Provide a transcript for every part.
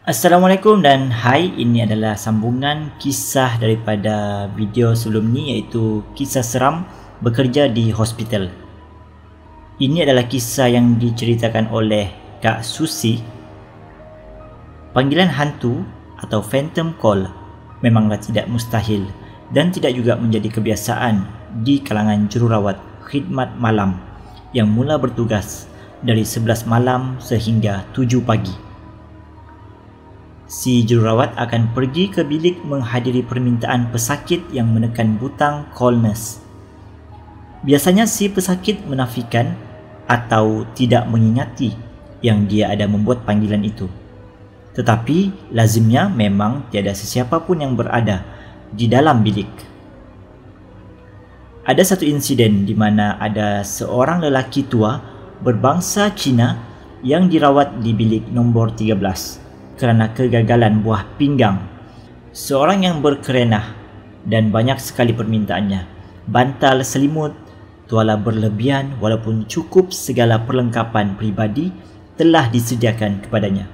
Assalamualaikum dan hai, ini adalah sambungan kisah daripada video sebelum ni, iaitu kisah seram bekerja di hospital. Ini adalah kisah yang diceritakan oleh Kak Susi. Panggilan hantu atau phantom call memanglah tidak mustahil dan tidak juga menjadi kebiasaan di kalangan jururawat khidmat malam yang mula bertugas dari 11 malam sehingga 7 pagi. Si jururawat akan pergi ke bilik menghadiri permintaan pesakit yang menekan butang call nurse. Biasanya si pesakit menafikan atau tidak mengingati yang dia ada membuat panggilan itu. Tetapi lazimnya memang tiada sesiapa pun yang berada di dalam bilik. Ada satu insiden di mana ada seorang lelaki tua berbangsa Cina yang dirawat di bilik nombor 13. Kerana kegagalan buah pinggang. Seorang yang berkerenah dan banyak sekali permintaannya. Bantal, selimut, tuala berlebihan walaupun cukup segala perlengkapan peribadi telah disediakan kepadanya.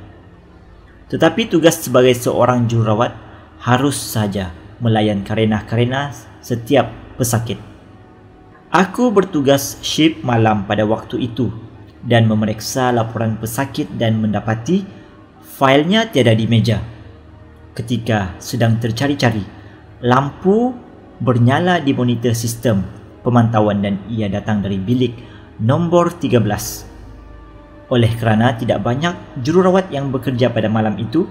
Tetapi tugas sebagai seorang jururawat harus saja melayan karenah-karenah setiap pesakit. Aku bertugas shift malam pada waktu itu dan memeriksa laporan pesakit dan mendapati failnya tiada di meja. Ketika sedang tercari-cari, lampu bernyala di monitor sistem pemantauan dan ia datang dari bilik nombor 13. Oleh kerana tidak banyak jururawat yang bekerja pada malam itu,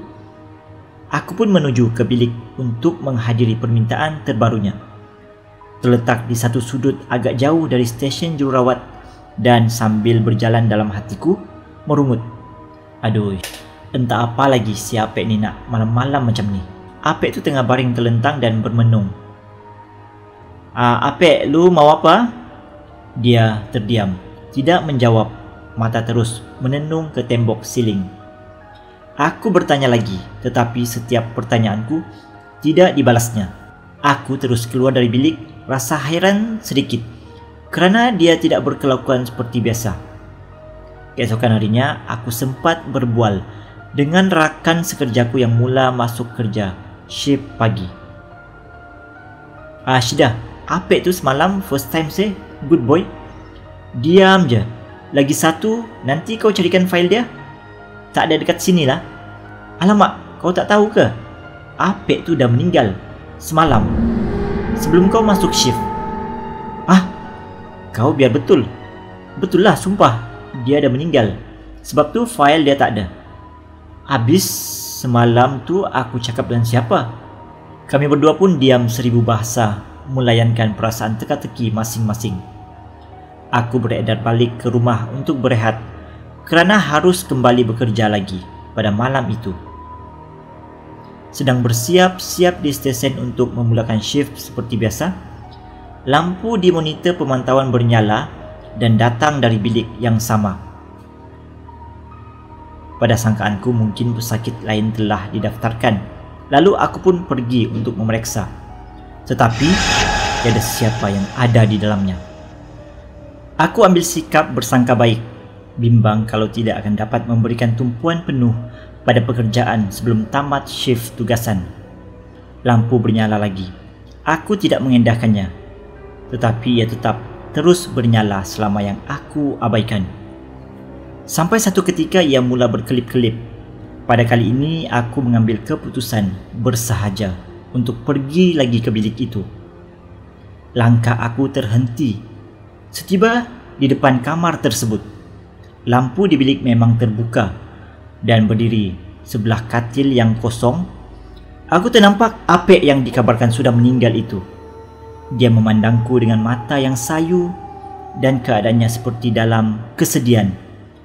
aku pun menuju ke bilik untuk menghadiri permintaan terbarunya. Terletak di satu sudut agak jauh dari stesen jururawat dan sambil berjalan dalam hatiku merungut. Aduh, entah apa lagi si Apek ni nak malam-malam macam ni. Apek tu tengah baring terlentang dan bermenung. Apek, lu mau apa? Dia terdiam, tidak menjawab, mata terus menenung ke tembok siling. Aku bertanya lagi, tetapi setiap pertanyaanku tidak dibalasnya. Aku terus keluar dari bilik, rasa hairan sedikit kerana dia tidak berkelakuan seperti biasa. Keesokan harinya, aku sempat berbual dengan rakan sekerjaku yang mula masuk kerja shift pagi. Syidah, Apek tu semalam first time say, good boy. Diam je. Lagi satu, nanti kau carikan fail dia. Tak ada dekat sini lah. Alamak, kau tak tahu ke? Apek tu dah meninggal semalam sebelum kau masuk shift. Kau biar betul. Betul lah, sumpah. Dia dah meninggal. Sebab tu fail dia tak ada. Habis semalam tu aku cakap dengan siapa? Kami berdua pun diam 1000 bahasa melayankan perasaan teka-teki masing-masing. Aku beredar balik ke rumah untuk berehat kerana harus kembali bekerja lagi pada malam itu. Sedang bersiap-siap di stesen untuk memulakan shift seperti biasa, lampu di monitor pemantauan bernyala dan datang dari bilik yang sama. Pada sangkaanku mungkin pesakit lain telah didaftarkan. Lalu aku pun pergi untuk memeriksa. Tetapi tiada siapa yang ada di dalamnya. Aku ambil sikap bersangka baik, bimbang kalau tidak akan dapat memberikan tumpuan penuh pada pekerjaan sebelum tamat shift tugasan. Lampu bernyala lagi. Aku tidak mengendahkannya, tetapi ia tetap terus bernyala selama yang aku abaikan. Sampai satu ketika ia mula berkelip-kelip. Pada kali ini aku mengambil keputusan bersahaja untuk pergi lagi ke bilik itu. Langkah aku terhenti setiba di depan kamar tersebut. Lampu di bilik memang terbuka dan berdiri sebelah katil yang kosong. Aku ternampak Apek yang dikabarkan sudah meninggal itu. Dia memandangku dengan mata yang sayu dan keadaannya seperti dalam kesedihan,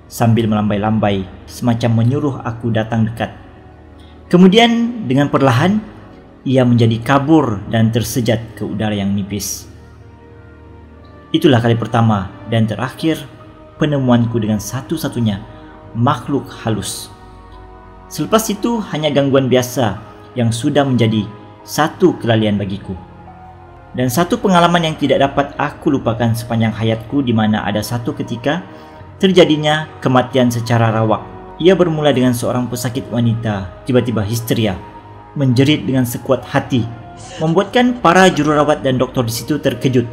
sambil melambai-lambai semacam menyuruh aku datang dekat. Kemudian dengan perlahan ia menjadi kabur dan tersejat ke udara yang nipis. Itulah kali pertama dan terakhir penemuanku dengan satu-satunya makhluk halus. Selepas itu hanya gangguan biasa yang sudah menjadi satu kelalian bagiku. Dan satu pengalaman yang tidak dapat aku lupakan sepanjang hayatku, di mana ada satu ketika terjadinya kematian secara rawak Ia bermula dengan seorang pesakit wanita tiba-tiba histeria, menjerit dengan sekuat hati, membuatkan para jururawat dan doktor di situ terkejut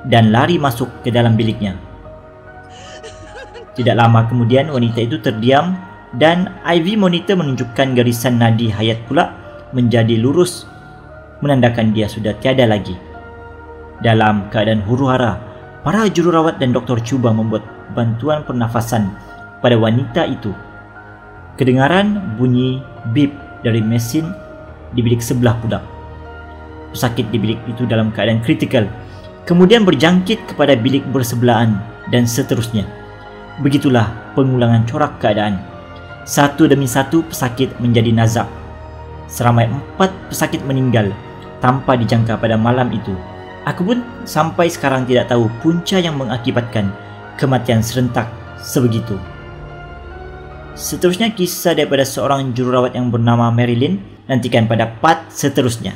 dan lari masuk ke dalam biliknya. Tidak lama kemudian wanita itu terdiam dan IV monitor menunjukkan garisan nadi hayat pula menjadi lurus, menandakan dia sudah tiada lagi. Dalam keadaan huru-hara, para jururawat dan doktor cuba membuat bantuan pernafasan pada wanita itu. Kedengaran bunyi bip dari mesin di bilik sebelah pula. Pesakit di bilik itu dalam keadaan kritikal, kemudian berjangkit kepada bilik bersebelahan dan seterusnya. Begitulah pengulangan corak keadaan. Satu demi satu pesakit menjadi nazak. Seramai 4 pesakit meninggal tanpa dijangka pada malam itu. Aku pun sampai sekarang tidak tahu punca yang mengakibatkan kematian serentak sebegitu. Seterusnya kisah daripada seorang jururawat yang bernama Marilyn. Nantikan pada part seterusnya.